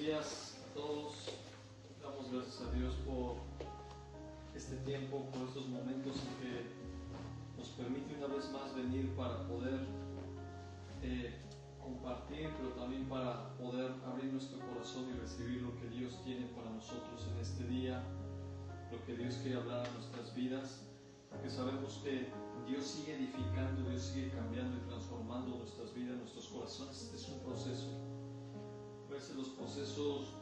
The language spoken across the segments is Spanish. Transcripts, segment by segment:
días a todos. Damos gracias a Dios por este tiempo, por estos momentos en que nos permite una vez más venir para poder compartir, pero también para poder abrir nuestro corazón y recibir lo que Dios tiene para nosotros en este día, lo que Dios quiere hablar a nuestras vidas, porque sabemos que Dios sigue edificando, Dios sigue cambiando y transformando nuestras vidas, nuestros corazones. Este es un proceso. A veces los procesos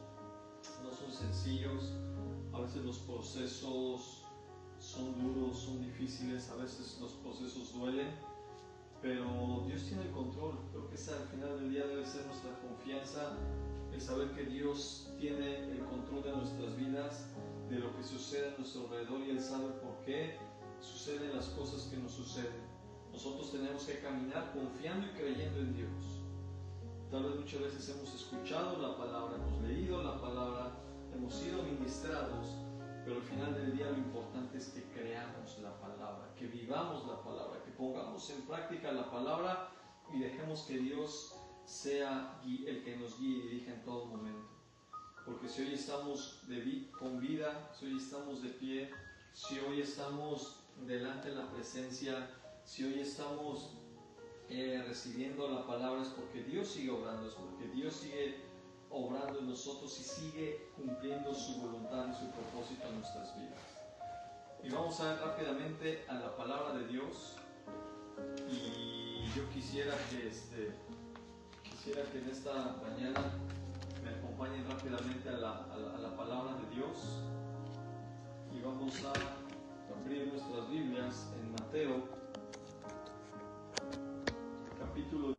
no son sencillos, a veces los procesos son duros, son difíciles, a veces los procesos duelen, pero Dios tiene el control. Creo que esa al final del día debe ser nuestra confianza, el saber que Dios tiene el control de nuestras vidas, de lo que sucede a nuestro alrededor, y Él sabe por qué suceden las cosas que nos suceden. Nosotros tenemos que caminar confiando y creyendo en Dios. Tal vez muchas veces hemos escuchado la palabra, hemos leído la palabra, hemos sido ministrados, pero al final del día lo importante es que creamos la palabra, que vivamos la palabra, que pongamos en práctica la palabra y dejemos que Dios sea el que nos guíe y dirija en todo momento. Porque si hoy estamos con vida, si hoy estamos de pie, si hoy estamos delante de la presencia, si hoy estamos recibiendo la palabra, es porque Dios sigue obrando, es porque Dios sigue obrando en nosotros y sigue cumpliendo su voluntad y su propósito en nuestras vidas. Y vamos a ver rápidamente a la palabra de Dios, y yo quisiera que en esta mañana me acompañen rápidamente a la palabra de Dios, y vamos a abrir nuestras Biblias en Mateo capítulo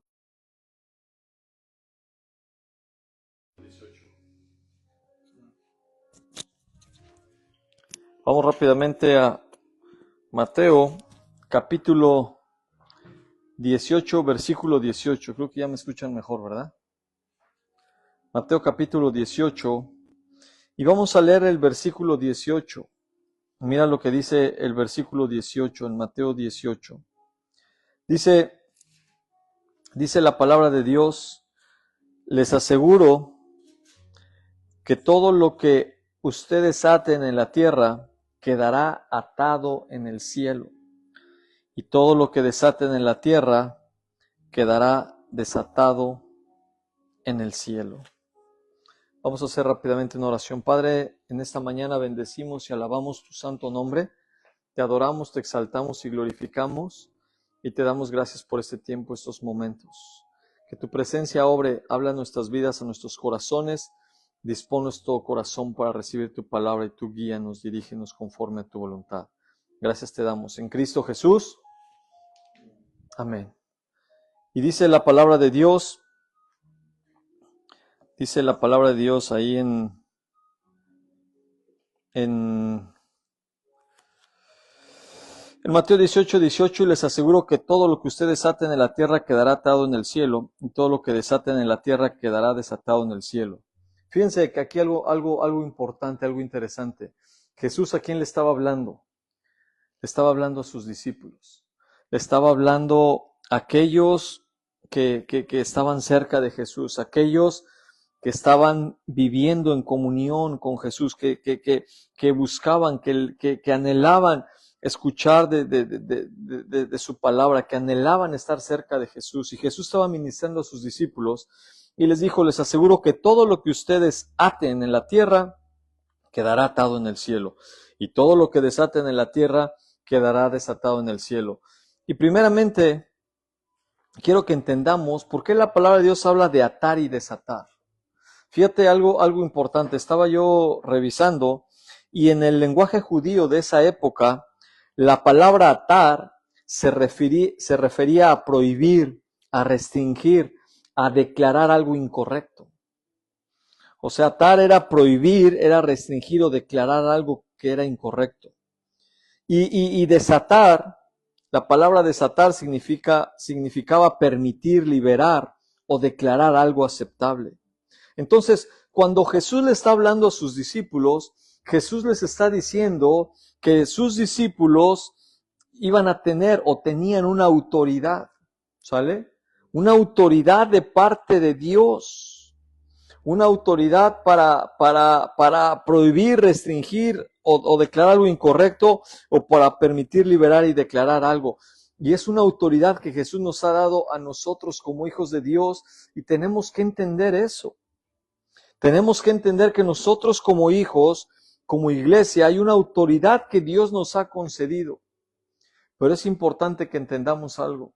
18. Vamos rápidamente a Mateo capítulo 18, versículo 18. Creo que ya me escuchan mejor, ¿verdad? Mateo capítulo 18, y vamos a leer el versículo 18. Mira lo que dice el versículo 18 en Mateo 18. Dice la palabra de Dios: les aseguro que todo lo que ustedes aten en la tierra quedará atado en el cielo, y todo lo que desaten en la tierra quedará desatado en el cielo. Vamos a hacer rápidamente una oración. Padre, en esta mañana bendecimos y alabamos tu santo nombre, te adoramos, te exaltamos y glorificamos, y te damos gracias por este tiempo, estos momentos. Que tu presencia obre, habla en nuestras vidas, a nuestros corazones. Dispón nuestro corazón para recibir tu palabra, y tu guía nos dirígenos conforme a tu voluntad. Gracias te damos en Cristo Jesús. Amén. Y dice la palabra de Dios ahí en Mateo 18, 18, y les aseguro que todo lo que ustedes aten en la tierra quedará atado en el cielo, y todo lo que desaten en la tierra quedará desatado en el cielo. Fíjense que aquí algo importante, algo interesante. Jesús, ¿a quién le estaba hablando? Le estaba hablando a sus discípulos. Le estaba hablando a aquellos que estaban cerca de Jesús, aquellos que estaban viviendo en comunión con Jesús, que buscaban, que anhelaban escuchar de su palabra, que anhelaban estar cerca de Jesús. Y Jesús estaba ministrando a sus discípulos y les dijo: les aseguro que todo lo que ustedes aten en la tierra quedará atado en el cielo, y todo lo que desaten en la tierra quedará desatado en el cielo. Y primeramente quiero que entendamos por qué la palabra de Dios habla de atar y desatar. Fíjate algo importante. Estaba yo revisando, y en el lenguaje judío de esa época, la palabra atar se refería a prohibir, a restringir, a declarar algo incorrecto. O sea, atar era prohibir, era restringir o declarar algo que era incorrecto. Y desatar, la palabra desatar significaba permitir, liberar o declarar algo aceptable. Entonces, cuando Jesús le está hablando a sus discípulos, Jesús les está diciendo que sus discípulos iban a tener o tenían una autoridad, ¿sale? Una autoridad de parte de Dios. una autoridad para prohibir, restringir o declarar algo incorrecto, o para permitir, liberar y declarar algo. Y es una autoridad que Jesús nos ha dado a nosotros como hijos de Dios, y tenemos que entender eso. Tenemos que entender que nosotros como hijos, como iglesia, hay una autoridad que Dios nos ha concedido. Pero es importante que entendamos algo.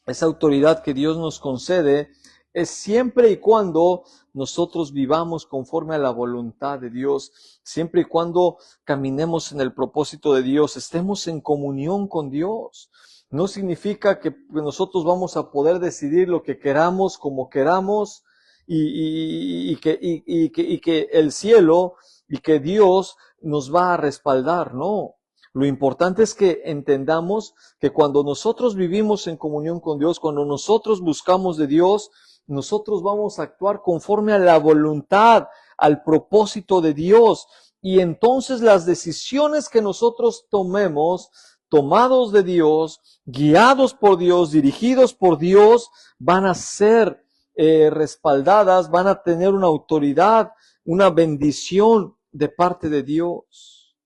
Esa autoridad que Dios nos concede es siempre y cuando nosotros vivamos conforme a la voluntad de Dios, siempre y cuando caminemos en el propósito de Dios, estemos en comunión con Dios. No significa que nosotros vamos a poder decidir lo que queramos, como queramos, y que el cielo y que Dios nos va a respaldar, no. Lo importante es que entendamos que cuando nosotros vivimos en comunión con Dios, cuando nosotros buscamos de Dios, nosotros vamos a actuar conforme a la voluntad, al propósito de Dios. Y entonces las decisiones que nosotros tomemos, tomados de Dios, guiados por Dios, dirigidos por Dios, van a ser respaldadas, van a tener una autoridad, una bendición de parte de Dios.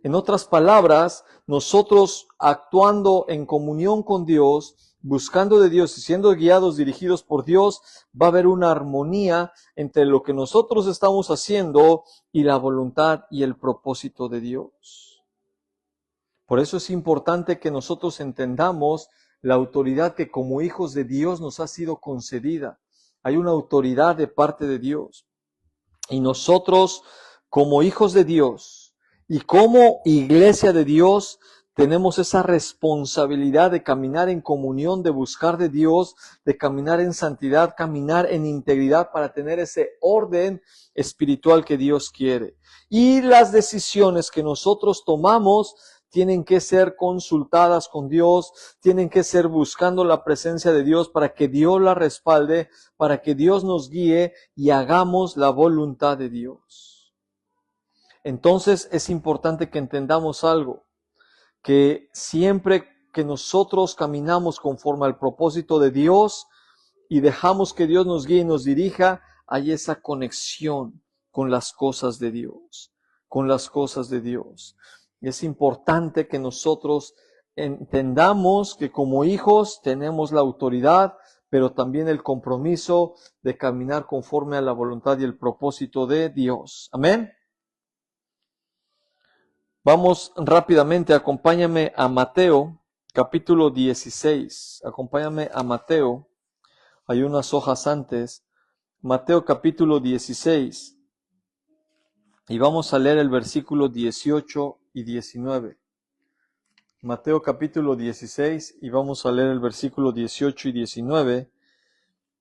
En otras palabras, nosotros actuando en comunión con Dios, buscando de Dios y siendo guiados, dirigidos por Dios, va a haber una armonía entre lo que nosotros estamos haciendo y la voluntad y el propósito de Dios. Por eso es importante que nosotros entendamos la autoridad que como hijos de Dios nos ha sido concedida. Hay una autoridad de parte de Dios. Y nosotros, como hijos de Dios y como iglesia de Dios, tenemos esa responsabilidad de caminar en comunión, de buscar de Dios, de caminar en santidad, caminar en integridad para tener ese orden espiritual que Dios quiere. Y las decisiones que nosotros tomamos tienen que ser consultadas con Dios, tienen que ser buscando la presencia de Dios para que Dios la respalde, para que Dios nos guíe y hagamos la voluntad de Dios. Entonces es importante que entendamos algo, que siempre que nosotros caminamos conforme al propósito de Dios y dejamos que Dios nos guíe y nos dirija, hay esa conexión con las cosas de Dios, con las cosas de Dios. Y es importante que nosotros entendamos que como hijos tenemos la autoridad, pero también el compromiso de caminar conforme a la voluntad y el propósito de Dios. Amén. Vamos rápidamente, acompáñame a Mateo, capítulo 16. Acompáñame a Mateo. Hay unas hojas antes. Mateo, capítulo 16. Y vamos a leer el versículo 18 y 19. Mateo capítulo 16 y vamos a leer el versículo 18 y 19.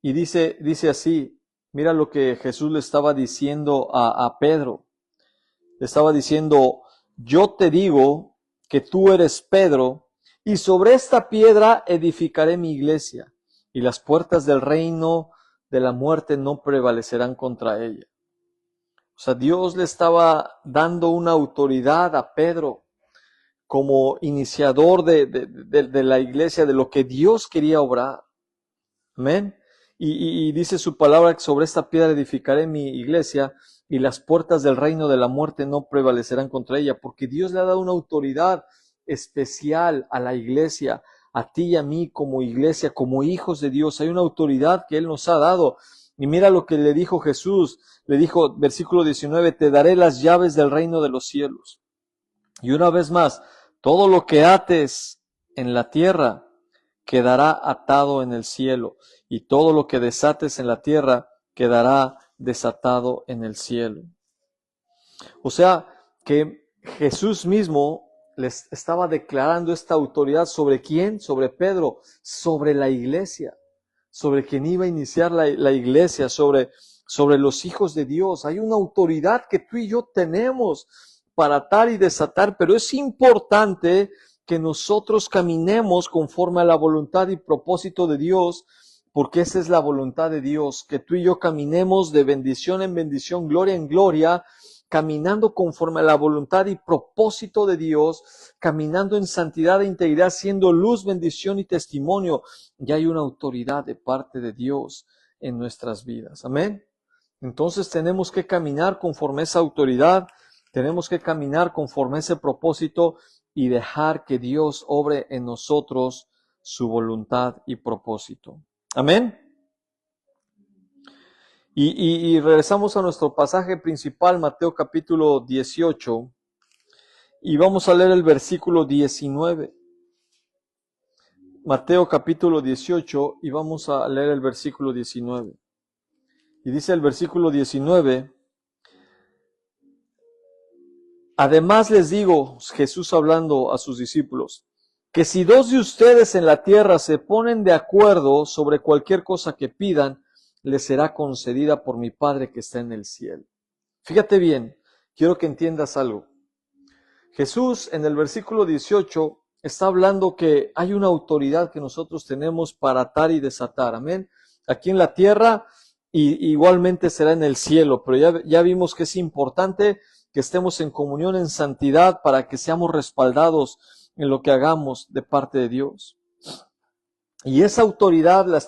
Y dice así, mira lo que Jesús le estaba diciendo a Pedro. Le estaba diciendo, yo te digo que tú eres Pedro, y sobre esta piedra edificaré mi iglesia, y las puertas del reino de la muerte no prevalecerán contra ella. O sea, Dios le estaba dando una autoridad a Pedro como iniciador de la iglesia, de lo que Dios quería obrar. Amén. Y dice su palabra que sobre esta piedra edificaré mi iglesia y las puertas del reino de la muerte no prevalecerán contra ella, porque Dios le ha dado una autoridad especial a la iglesia, a ti y a mí como iglesia, como hijos de Dios. Hay una autoridad que Él nos ha dado. Y mira lo que le dijo Jesús. Le dijo, versículo 19, te daré las llaves del reino de los cielos. Y una vez más, todo lo que ates en la tierra quedará atado en el cielo, y todo lo que desates en la tierra quedará desatado en el cielo. O sea, que Jesús mismo les estaba declarando esta autoridad sobre quién, sobre Pedro, sobre la iglesia, sobre quien iba a iniciar la iglesia, sobre los hijos de Dios. Hay una autoridad que tú y yo tenemos para atar y desatar, pero es importante que nosotros caminemos conforme a la voluntad y propósito de Dios, porque esa es la voluntad de Dios, que tú y yo caminemos de bendición en bendición, gloria en gloria, caminando conforme a la voluntad y propósito de Dios, caminando en santidad e integridad, siendo luz, bendición y testimonio. Y hay una autoridad de parte de Dios en nuestras vidas. Amén. Entonces tenemos que caminar conforme a esa autoridad, tenemos que caminar conforme a ese propósito y dejar que Dios obre en nosotros su voluntad y propósito. Amén. Y regresamos a nuestro pasaje principal, Mateo capítulo 18, y vamos a leer el versículo 19. Mateo capítulo 18 y vamos a leer el versículo 19. Y dice el versículo 19, además les digo, Jesús hablando a sus discípulos, que si dos de ustedes en la tierra se ponen de acuerdo sobre cualquier cosa que pidan, les será concedida por mi Padre que está en el cielo. Fíjate bien, quiero que entiendas algo. Jesús en el versículo 18 está hablando que hay una autoridad que nosotros tenemos para atar y desatar. Amén. Aquí en la tierra y igualmente será en el cielo, pero ya vimos que es importante que estemos en comunión, en santidad, para que seamos respaldados en lo que hagamos de parte de Dios. Y esa autoridad la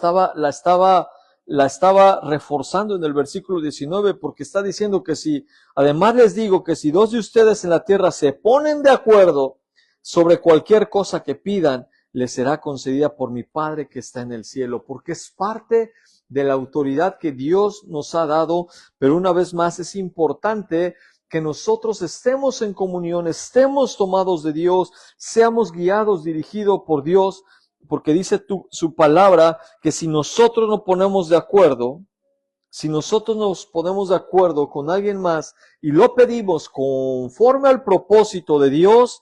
estaba reforzando en el versículo 19, porque está diciendo que si, además les digo que si dos de ustedes en la tierra se ponen de acuerdo sobre cualquier cosa que pidan, les será concedida por mi Padre que está en el cielo, porque es parte de la autoridad que Dios nos ha dado, pero una vez más es importante que nosotros estemos en comunión, estemos tomados de Dios, seamos guiados, dirigidos por Dios, porque dice su palabra que si nosotros nos ponemos de acuerdo, si nosotros nos ponemos de acuerdo con alguien más y lo pedimos conforme al propósito de Dios,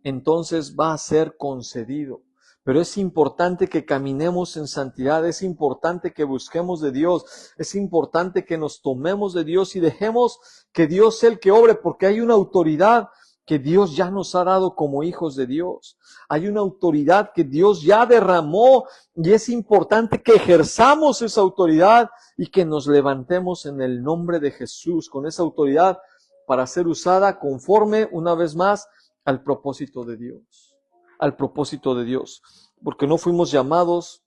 entonces va a ser concedido. Pero es importante que caminemos en santidad, es importante que busquemos de Dios, es importante que nos tomemos de Dios y dejemos que Dios sea el que obre, porque hay una autoridad que Dios ya nos ha dado como hijos de Dios. Hay una autoridad que Dios ya derramó y es importante que ejerzamos esa autoridad y que nos levantemos en el nombre de Jesús con esa autoridad para ser usada conforme, una vez más, al propósito de Dios. Al propósito de Dios. Porque no fuimos llamados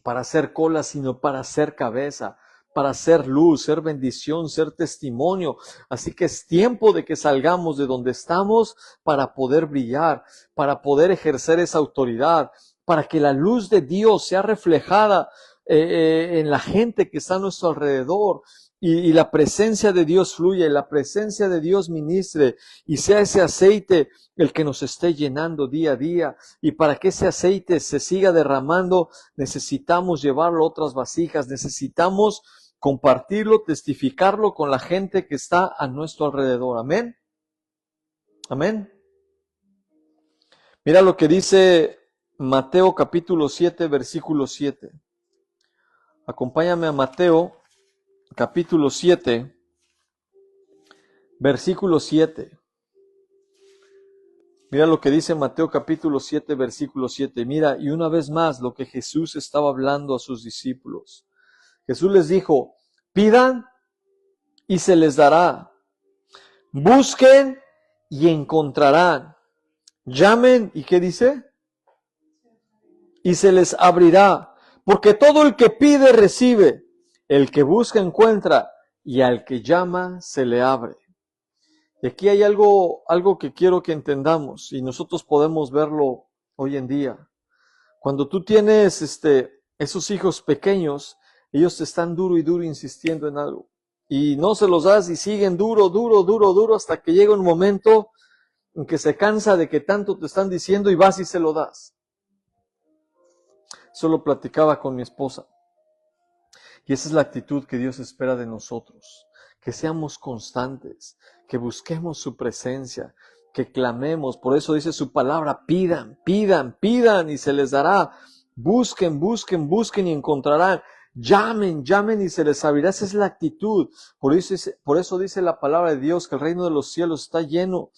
para ser cola, sino para ser cabeza, para ser luz, ser bendición, ser testimonio. Así que es tiempo de que salgamos de donde estamos para poder brillar, para poder ejercer esa autoridad, para que la luz de Dios sea reflejada en la gente que está a nuestro alrededor y la presencia de Dios fluya y la presencia de Dios ministre y sea ese aceite el que nos esté llenando día a día. Y para que ese aceite se siga derramando, necesitamos llevarlo a otras vasijas, necesitamos compartirlo, testificarlo con la gente que está a nuestro alrededor. Amén. Amén. Mira lo que dice Mateo capítulo 7, versículo 7. Acompáñame a Mateo capítulo 7, versículo 7. Mira lo que dice Mateo capítulo 7, versículo 7. Mira, y una vez más lo que Jesús estaba hablando a sus discípulos. Jesús les dijo, pidan y se les dará. Busquen y encontrarán. Llamen, ¿y qué dice? Y se les abrirá. Porque todo el que pide recibe. El que busca encuentra, y al que llama se le abre. Y aquí hay algo que quiero que entendamos, y nosotros podemos verlo hoy en día. Cuando tú tienes esos hijos pequeños, ellos te están duro y duro insistiendo en algo. Y no se los das y siguen duro hasta que llega un momento en que se cansa de que tanto te están diciendo y vas y se lo das. Eso lo platicaba con mi esposa. Y esa es la actitud que Dios espera de nosotros, que seamos constantes, que busquemos su presencia, que clamemos. Por eso dice su palabra, pidan, pidan, pidan y se les dará. Busquen, busquen, busquen y encontrarán. Llamen, llamen y se les abrirá. Esa es la actitud. Por eso dice la palabra de Dios que el reino de los cielos está lleno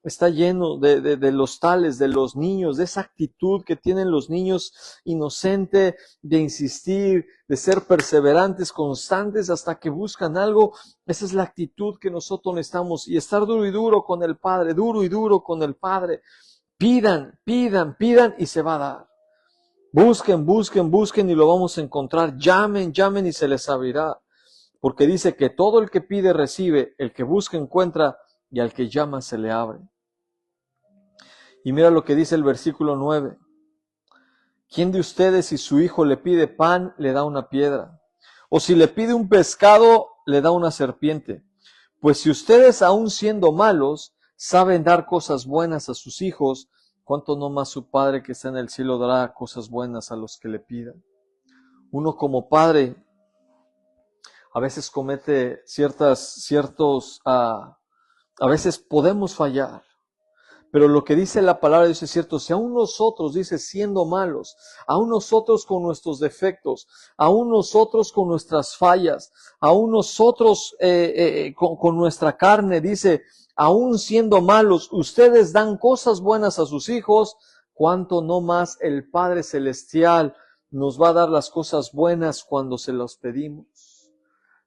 de los tales, de los niños, de esa actitud que tienen los niños inocente, de insistir, de ser perseverantes, constantes hasta que buscan algo. Esa es la actitud que nosotros necesitamos y estar duro y duro con el Padre, duro y duro con el Padre. Pidan, pidan, pidan y se va a dar. Busquen, busquen, busquen y lo vamos a encontrar. Llamen, llamen y se les abrirá. porque dice que todo el que pide recibe, el que busca encuentra, y al que llama se le abre. Y mira lo que dice el versículo 9. ¿Quién de ustedes si su hijo le pide pan, le da una piedra? O si le pide un pescado, le da una serpiente. Pues si ustedes, aun siendo malos, saben dar cosas buenas a sus hijos, ¿cuánto no más su Padre que está en el cielo dará cosas buenas a los que le pidan? Uno como padre a veces comete a veces podemos fallar. Pero lo que dice la palabra dice es cierto, si aún nosotros, dice, siendo malos, aún nosotros con nuestros defectos, aún nosotros con nuestras fallas, aún nosotros con nuestra carne, dice, aún siendo malos, ustedes dan cosas buenas a sus hijos, cuánto no más el Padre Celestial nos va a dar las cosas buenas cuando se las pedimos.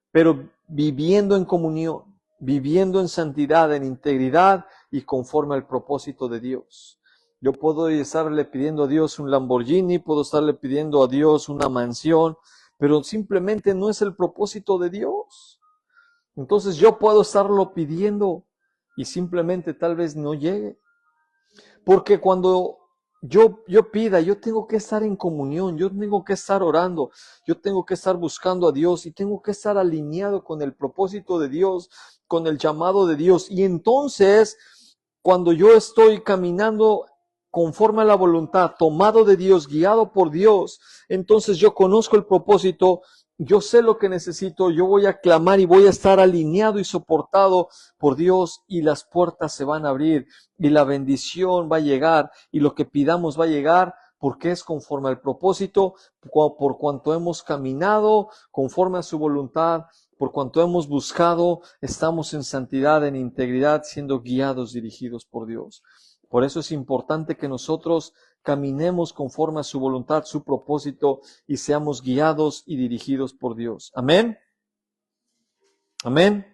Pero viviendo en comunión, viviendo en santidad, en integridad y conforme al propósito de Dios. Yo puedo estarle pidiendo a Dios un Lamborghini, puedo estarle pidiendo a Dios una mansión, pero simplemente no es el propósito de Dios. Entonces yo puedo estarlo pidiendo y simplemente tal vez no llegue. Porque cuando yo pida, yo tengo que estar en comunión, yo tengo que estar orando, yo tengo que estar buscando a Dios y tengo que estar alineado con el propósito de Dios, con el llamado de Dios. Y entonces, cuando yo estoy caminando conforme a la voluntad, tomado de Dios, guiado por Dios, entonces yo conozco el propósito, yo sé lo que necesito, yo voy a clamar y voy a estar alineado y soportado por Dios y las puertas se van a abrir y la bendición va a llegar y lo que pidamos va a llegar porque es conforme al propósito, por cuanto hemos caminado conforme a su voluntad, por cuanto hemos buscado, estamos en santidad, en integridad, siendo guiados, dirigidos por Dios. Por eso es importante que nosotros caminemos conforme a su voluntad, su propósito y seamos guiados y dirigidos por Dios. Amén. Amén.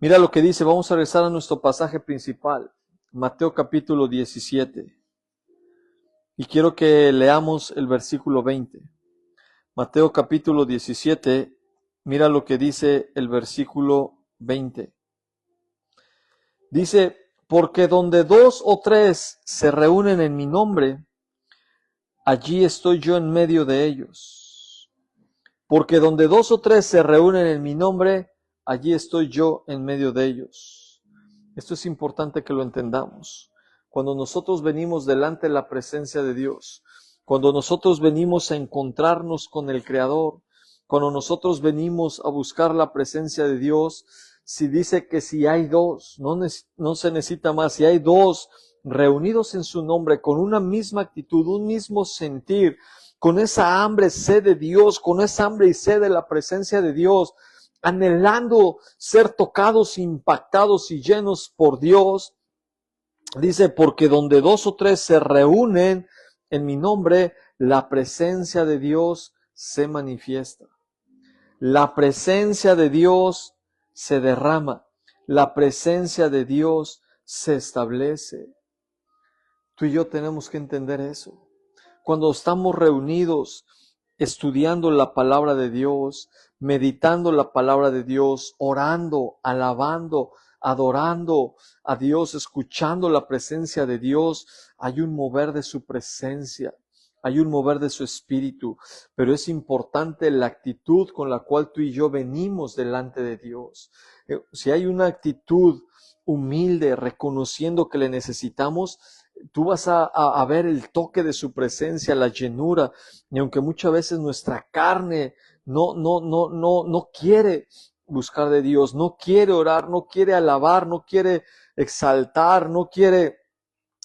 Mira lo que dice, vamos a regresar a nuestro pasaje principal, Mateo capítulo 17. Y quiero que leamos el versículo 20. Mateo capítulo 17, mira lo que dice el versículo 20. Dice, porque donde 2 o 3 se reúnen en mi nombre, allí estoy yo en medio de ellos. Porque donde 2 o 3 se reúnen en mi nombre, allí estoy yo en medio de ellos. Esto es importante que lo entendamos. Cuando nosotros venimos delante de la presencia de Dios, cuando nosotros venimos a encontrarnos con el Creador, cuando nosotros venimos a buscar la presencia de Dios, si dice que si hay 2, no se necesita más, si hay 2 reunidos en su nombre con una misma actitud, un mismo sentir, con esa hambre, sed de Dios, con esa hambre y sed de la presencia de Dios, anhelando ser tocados, impactados y llenos por Dios, dice, porque donde 2 o 3 se reúnen en mi nombre, la presencia de Dios se manifiesta. La presencia de Dios se derrama. La presencia de Dios se establece. Tú y yo tenemos que entender eso. Cuando estamos reunidos estudiando la palabra de Dios, meditando la palabra de Dios, orando, alabando, adorando a Dios, escuchando la presencia de Dios, hay un mover de su presencia, hay un mover de su espíritu, pero es importante la actitud con la cual tú y yo venimos delante de Dios. Si hay una actitud humilde, reconociendo que le necesitamos, tú vas a ver el toque de su presencia, la llenura, y aunque muchas veces nuestra carne no quiere buscar de Dios, no quiere orar, no quiere alabar, no quiere exaltar, no quiere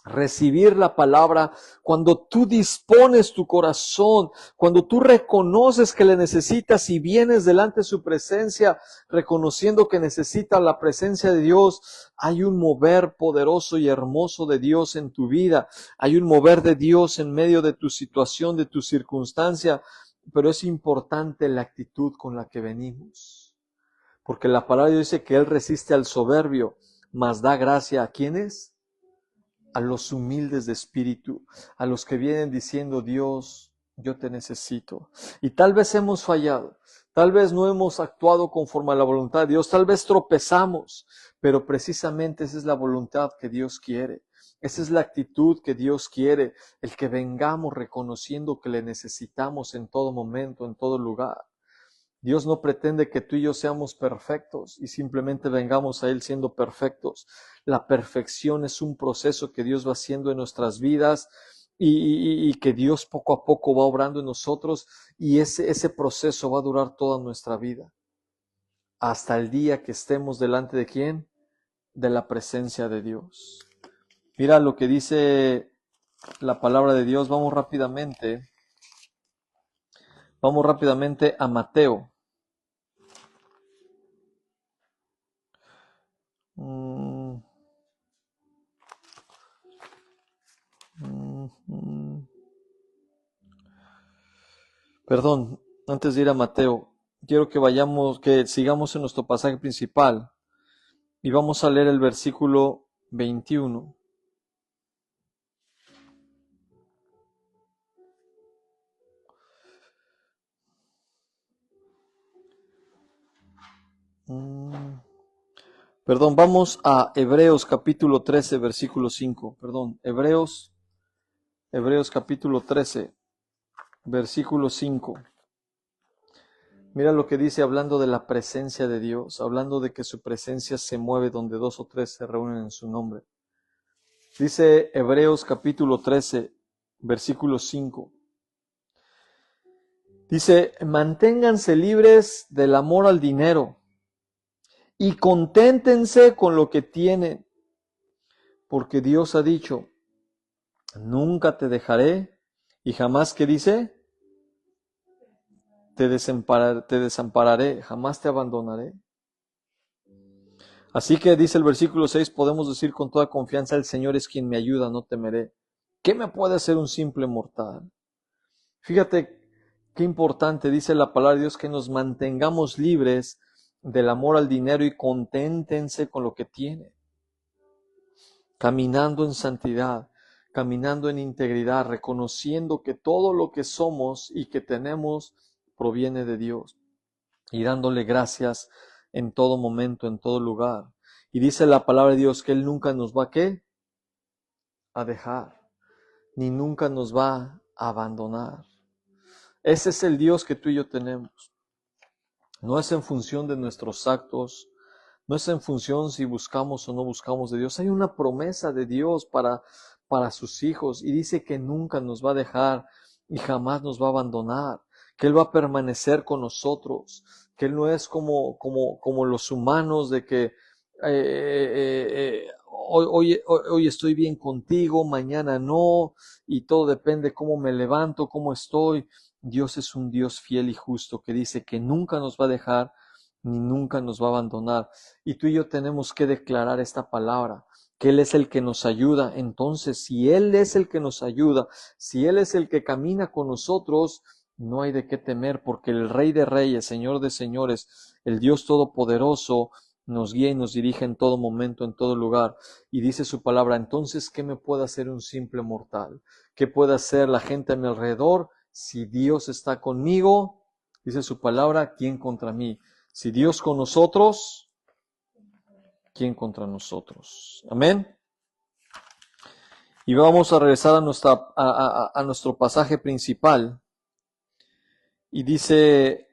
recibir la palabra, cuando tú dispones tu corazón, cuando tú reconoces que le necesitas y vienes delante de su presencia, reconociendo que necesitas la presencia de Dios, hay un mover poderoso y hermoso de Dios en tu vida, hay un mover de Dios en medio de tu situación, de tu circunstancia, pero es importante la actitud con la que venimos, porque la palabra dice que Él resiste al soberbio, mas da gracia ¿a quiénes? A los humildes de espíritu, a los que vienen diciendo, Dios, yo te necesito. Y tal vez hemos fallado, Tal vez no hemos actuado conforme a la voluntad de Dios, tal vez tropezamos, pero precisamente esa es la voluntad que Dios quiere. Esa es la actitud que Dios quiere, el que vengamos reconociendo que le necesitamos en todo momento, en todo lugar. Dios no pretende que tú y yo seamos perfectos y simplemente vengamos a Él siendo perfectos. La perfección es un proceso que Dios va haciendo en nuestras vidas y que Dios poco a poco va obrando en nosotros, y ese proceso va a durar toda nuestra vida. Hasta el día que estemos delante de ¿quién? De la presencia de Dios. Mira lo que dice la palabra de Dios. Vamos rápidamente a Mateo. Perdón, antes de ir a Mateo, quiero que sigamos en nuestro pasaje principal y vamos a leer el versículo 21. Perdón, vamos a Hebreos capítulo 13, versículo 5. Perdón, Hebreos capítulo 13, versículo 5. Mira lo que dice hablando de la presencia de Dios, hablando de que su presencia se mueve donde 2 o 3 se reúnen en su nombre. Dice Hebreos capítulo 13, versículo 5. Dice, manténganse libres del amor al dinero y conténtense con lo que tienen, porque Dios ha dicho, nunca te dejaré y jamás, ¿qué dice? Te desampararé, jamás te abandonaré. Así que dice el versículo 6, podemos decir con toda confianza, el Señor es quien me ayuda, no temeré. ¿Qué me puede hacer un simple mortal? Fíjate qué importante dice la palabra de Dios, que nos mantengamos libres del amor al dinero y conténtense con lo que tiene. Caminando en santidad, caminando en integridad, reconociendo que todo lo que somos y que tenemos proviene de Dios y dándole gracias en todo momento, en todo lugar. Y dice la palabra de Dios que Él nunca nos va ¿qué? A dejar, ni nunca nos va a abandonar. Ese es el Dios que tú y yo tenemos. No es en función de nuestros actos, no es en función si buscamos o no buscamos de Dios. Hay una promesa de Dios para sus hijos y dice que nunca nos va a dejar y jamás nos va a abandonar, que Él va a permanecer con nosotros, que Él no es como los humanos de que hoy estoy bien contigo, mañana no, y todo depende cómo me levanto, cómo estoy. Dios es un Dios fiel y justo que dice que nunca nos va a dejar ni nunca nos va a abandonar. Y tú y yo tenemos que declarar esta palabra, que Él es el que nos ayuda. Entonces, si Él es el que nos ayuda, si Él es el que camina con nosotros, no hay de qué temer, porque el Rey de Reyes, Señor de Señores, el Dios Todopoderoso, nos guía y nos dirige en todo momento, en todo lugar. Y dice su palabra, entonces, ¿qué me puede hacer un simple mortal? ¿Qué puede hacer la gente a mi alrededor? Si Dios está conmigo, dice su palabra, ¿quién contra mí? Si Dios con nosotros, ¿quién contra nosotros? Amén. Y vamos a regresar a nuestro pasaje principal. Y dice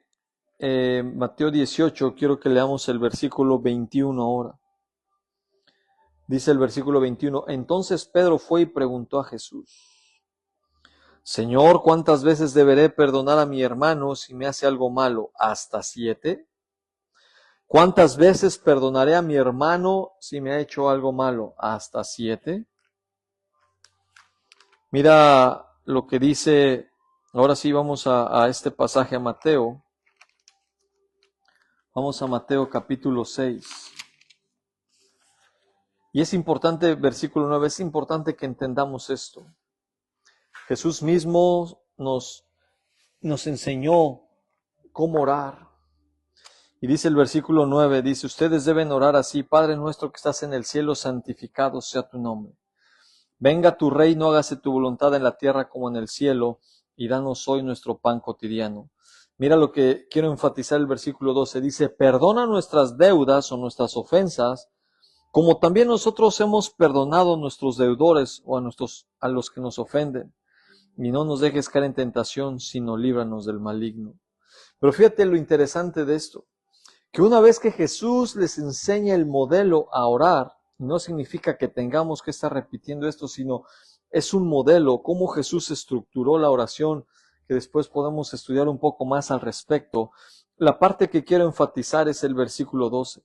Mateo 18, quiero que leamos el versículo 21 ahora. Dice el versículo 21, entonces Pedro fue y preguntó a Jesús, Señor, ¿cuántas veces deberé perdonar a mi hermano si me hace algo malo? ¿Hasta 7? ¿Cuántas veces perdonaré a mi hermano si me ha hecho algo malo? ¿Hasta 7? Mira lo que dice, ahora sí vamos a este pasaje, a Mateo. Vamos a Mateo capítulo 6. Y es importante, versículo 9, es importante que entendamos esto. Jesús mismo nos enseñó cómo orar. Y dice el versículo 9, dice, ustedes deben orar así, Padre nuestro que estás en el cielo, santificado sea tu nombre. Venga tu reino, hágase tu voluntad en la tierra como en el cielo, y danos hoy nuestro pan cotidiano. Mira lo que quiero enfatizar el versículo 12. Dice, perdona nuestras deudas o nuestras ofensas, como también nosotros hemos perdonado a nuestros deudores o a los que nos ofenden. Y no nos dejes caer en tentación, sino líbranos del maligno. Pero fíjate lo interesante de esto, que una vez que Jesús les enseña el modelo a orar, no significa que tengamos que estar repitiendo esto, sino es un modelo, cómo Jesús estructuró la oración, que después podemos estudiar un poco más al respecto. La parte que quiero enfatizar es el versículo 12,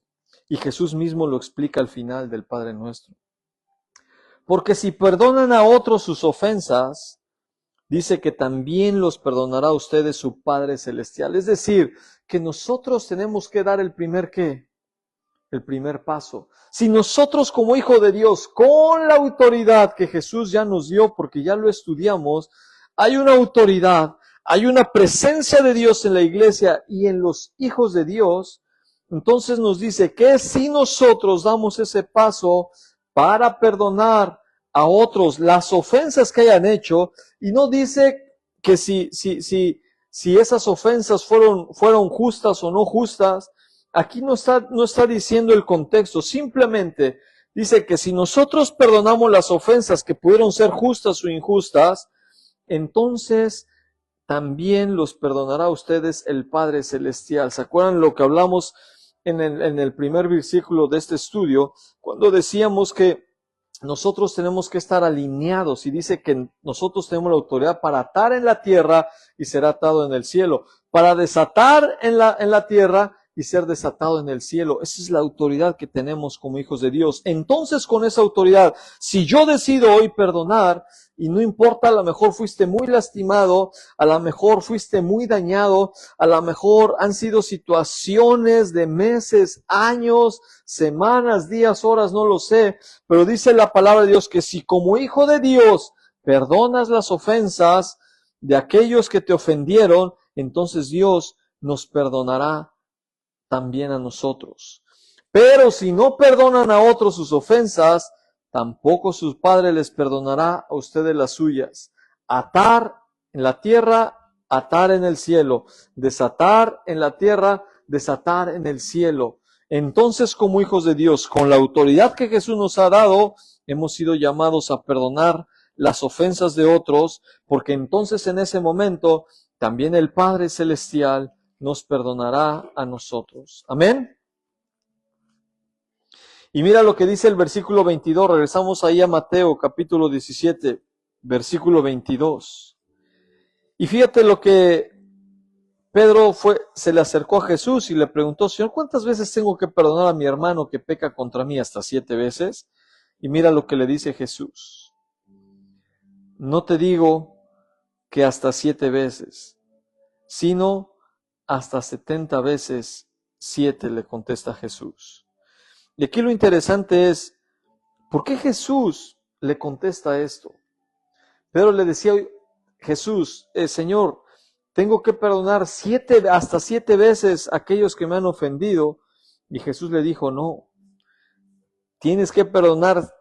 y Jesús mismo lo explica al final del Padre Nuestro. Porque si perdonan a otros sus ofensas, dice que también los perdonará a ustedes su Padre Celestial. Es decir, que nosotros tenemos que dar el primer ¿qué? El primer paso. Si nosotros como hijo de Dios, con la autoridad que Jesús ya nos dio, porque ya lo estudiamos, hay una autoridad, hay una presencia de Dios en la iglesia y en los hijos de Dios, entonces nos dice que si nosotros damos ese paso para perdonar a otros las ofensas que hayan hecho, y no dice que si esas ofensas fueron justas o no justas, aquí no está diciendo el contexto, simplemente dice que si nosotros perdonamos las ofensas que pudieron ser justas o injustas, entonces también los perdonará a ustedes el Padre Celestial. ¿Se acuerdan lo que hablamos en el primer versículo de este estudio, cuando decíamos que nosotros tenemos que estar alineados, y dice que nosotros tenemos la autoridad para atar en la tierra y ser atado en el cielo, para desatar en la tierra y ser desatado en el cielo? Esa es la autoridad que tenemos como hijos de Dios. Entonces, con esa autoridad, si yo decido hoy perdonar, y no importa, a lo mejor fuiste muy lastimado, a lo mejor fuiste muy dañado, a lo mejor han sido situaciones de meses, años, semanas, días, horas, no lo sé, pero dice la palabra de Dios que si como hijo de Dios perdonas las ofensas de aquellos que te ofendieron, entonces Dios nos perdonará también a nosotros. Pero si no perdonan a otros sus ofensas, tampoco su Padre les perdonará a ustedes las suyas. Atar en la tierra, atar en el cielo. Desatar en la tierra, desatar en el cielo. Entonces, como hijos de Dios, con la autoridad que Jesús nos ha dado, hemos sido llamados a perdonar las ofensas de otros, porque entonces en ese momento también el Padre Celestial nos perdonará a nosotros. Amén. Y mira lo que dice el versículo 22, regresamos ahí a Mateo capítulo 17, versículo 22. Y fíjate lo que Pedro se le acercó a Jesús y le preguntó, Señor, ¿cuántas veces tengo que perdonar a mi hermano que peca contra mí? ¿Hasta 7 veces? Y mira lo que le dice Jesús. No te digo que hasta 7 veces, sino hasta 70 veces 7, le contesta Jesús. Y aquí lo interesante es, ¿por qué Jesús le contesta esto? Pedro le decía, Jesús, Señor, tengo que perdonar hasta 7 veces a aquellos que me han ofendido. Y Jesús le dijo, no, tienes que perdonar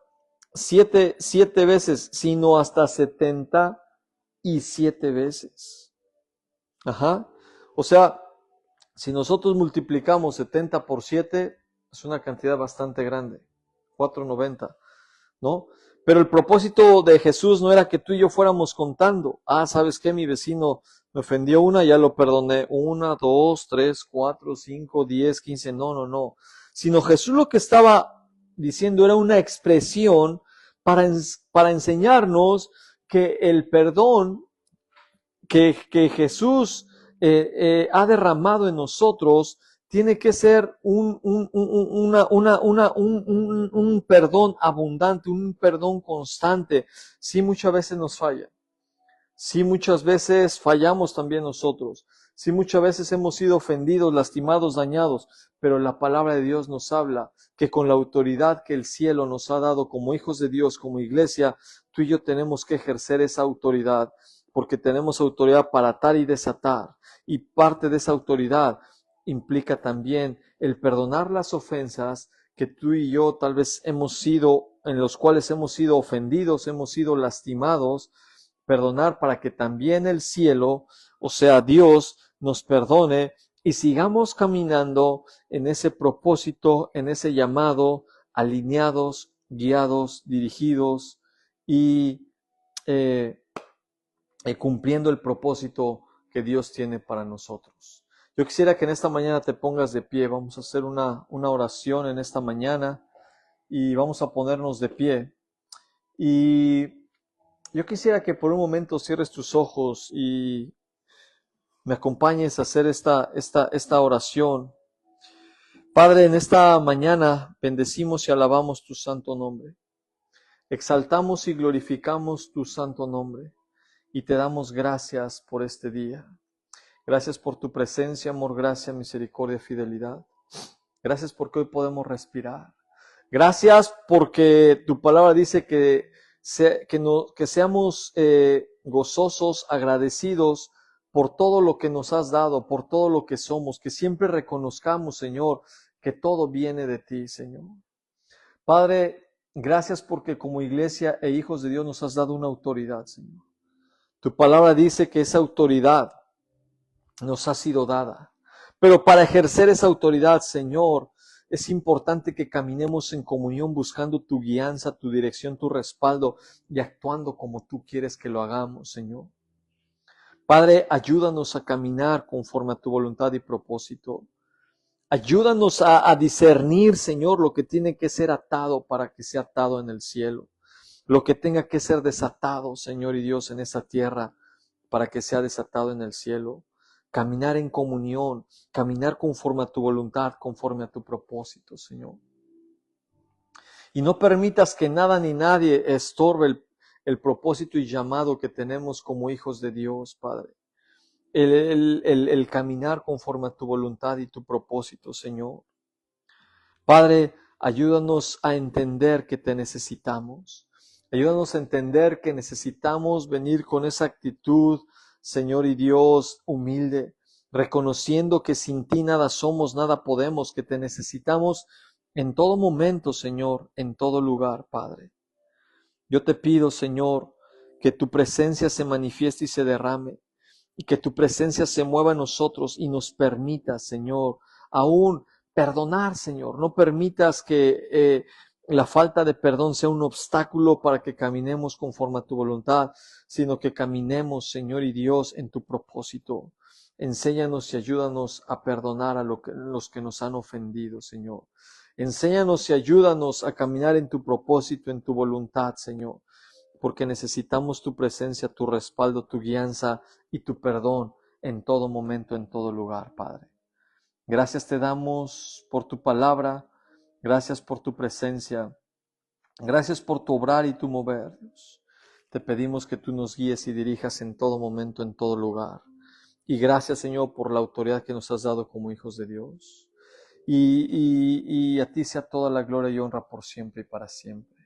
7 veces, sino hasta 77 veces. Ajá. O sea, si nosotros multiplicamos 70 por 7, es una cantidad bastante grande, 490, ¿no? Pero el propósito de Jesús no era que tú y yo fuéramos contando. ¿Sabes qué? Mi vecino me ofendió una, ya lo perdoné. 1, 2, 3, 4, 5, 10, 15. No. Sino Jesús lo que estaba diciendo era una expresión para enseñarnos que el perdón que Jesús ha derramado en nosotros tiene que ser un perdón abundante, un perdón constante. Sí, muchas veces nos falla. Sí, muchas veces fallamos también nosotros. Sí, muchas veces hemos sido ofendidos, lastimados, dañados. Pero la palabra de Dios nos habla que con la autoridad que el cielo nos ha dado como hijos de Dios, como iglesia, tú y yo tenemos que ejercer esa autoridad, porque tenemos autoridad para atar y desatar. Y parte de esa autoridad implica también el perdonar las ofensas que tú y yo tal vez en los cuales hemos sido ofendidos, hemos sido lastimados, perdonar para que también el cielo, o sea, Dios, nos perdone y sigamos caminando en ese propósito, en ese llamado, alineados, guiados, dirigidos y cumpliendo el propósito que Dios tiene para nosotros. Yo quisiera que en esta mañana te pongas de pie. Vamos a hacer una oración en esta mañana y vamos a ponernos de pie. Y yo quisiera que por un momento cierres tus ojos y me acompañes a hacer esta oración. Padre, en esta mañana bendecimos y alabamos tu santo nombre. Exaltamos y glorificamos tu santo nombre y te damos gracias por este día. Gracias por tu presencia, amor, gracia, misericordia, fidelidad. Gracias porque hoy podemos respirar. Gracias porque tu palabra dice que seamos gozosos, agradecidos por todo lo que nos has dado, por todo lo que somos, que siempre reconozcamos, Señor, que todo viene de ti, Señor. Padre, gracias porque como iglesia e hijos de Dios nos has dado una autoridad, Señor. Tu palabra dice que esa autoridad nos ha sido dada. Pero para ejercer esa autoridad, Señor, es importante que caminemos en comunión buscando tu guianza, tu dirección, tu respaldo y actuando como tú quieres que lo hagamos, Señor. Padre, ayúdanos a caminar conforme a tu voluntad y propósito. Ayúdanos a discernir, Señor, lo que tiene que ser atado para que sea atado en el cielo. Lo que tenga que ser desatado, Señor y Dios, en esa tierra para que sea desatado en el cielo. Caminar en comunión, caminar conforme a tu voluntad, conforme a tu propósito, Señor. Y no permitas que nada ni nadie estorbe el propósito y llamado que tenemos como hijos de Dios, Padre. El caminar conforme a tu voluntad y tu propósito, Señor. Padre, ayúdanos a entender que te necesitamos. Ayúdanos a entender que necesitamos venir con esa actitud, Señor y Dios, humilde, reconociendo que sin ti nada somos, nada podemos, que te necesitamos en todo momento, Señor, en todo lugar, Padre. Yo te pido, Señor, que tu presencia se manifieste y se derrame, y que tu presencia se mueva en nosotros y nos permita, Señor, aún perdonar, Señor. No permitas que la falta de perdón sea un obstáculo para que caminemos conforme a tu voluntad, sino que caminemos, Señor y Dios, en tu propósito. Enséñanos y ayúdanos a perdonar a los que nos han ofendido, Señor. Enséñanos y ayúdanos a caminar en tu propósito, en tu voluntad, Señor, porque necesitamos tu presencia, tu respaldo, tu guianza y tu perdón en todo momento, en todo lugar, Padre. Gracias te damos por tu palabra, gracias por tu presencia, gracias por tu obrar y tu mover, Dios. Te pedimos que tú nos guíes y dirijas en todo momento, en todo lugar. Y gracias, Señor, por la autoridad que nos has dado como hijos de Dios. Y a ti sea toda la gloria y honra por siempre y para siempre.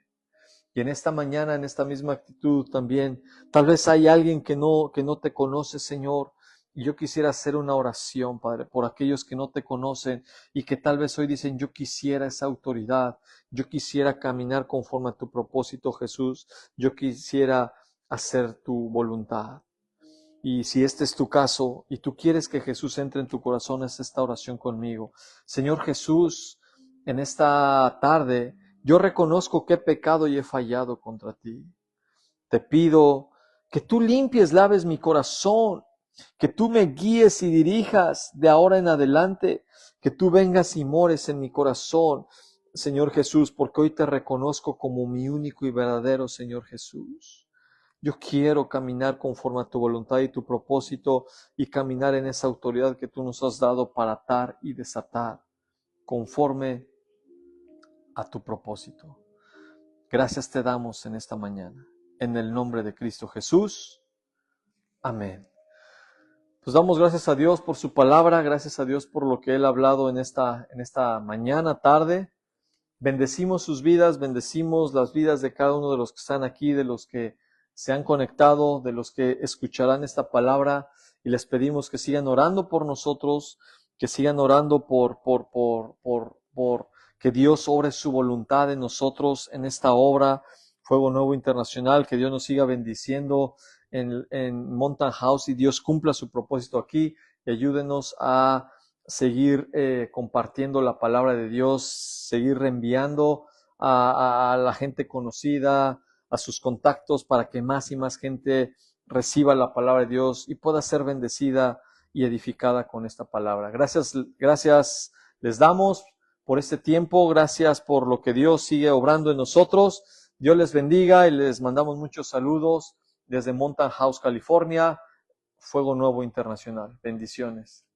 Y en esta mañana, en esta misma actitud también, tal vez hay alguien que no te conoce, Señor, y yo quisiera hacer una oración, Padre, por aquellos que no te conocen y que tal vez hoy dicen, yo quisiera esa autoridad, yo quisiera caminar conforme a tu propósito, Jesús, yo quisiera hacer tu voluntad. Y si este es tu caso y tú quieres que Jesús entre en tu corazón, haz esta oración conmigo. Señor Jesús, en esta tarde, yo reconozco que he pecado y he fallado contra ti. Te pido que tú limpies, laves mi corazón, que tú me guíes y dirijas de ahora en adelante, que tú vengas y mores en mi corazón, Señor Jesús, porque hoy te reconozco como mi único y verdadero Señor Jesús. Yo quiero caminar conforme a tu voluntad y tu propósito y caminar en esa autoridad que tú nos has dado para atar y desatar conforme a tu propósito. Gracias te damos en esta mañana. En el nombre de Cristo Jesús. Amén. Pues damos gracias a Dios por su palabra, gracias a Dios por lo que Él ha hablado en esta mañana, tarde. Bendecimos sus vidas, bendecimos las vidas de cada uno de los que están aquí, de los que se han conectado, de los que escucharán esta palabra, y les pedimos que sigan orando por nosotros, que sigan orando por que Dios obre su voluntad en nosotros, en esta obra, Fuego Nuevo Internacional, que Dios nos siga bendiciendo en Mountain House y Dios cumpla su propósito aquí y ayúdenos a seguir compartiendo la palabra de Dios, seguir reenviando a la gente conocida, a sus contactos, para que más y más gente reciba la palabra de Dios y pueda ser bendecida y edificada con esta palabra. Gracias les damos por este tiempo, gracias por lo que Dios sigue obrando en nosotros. Dios les bendiga y les mandamos muchos saludos desde Mountain House, California, Fuego Nuevo Internacional. Bendiciones.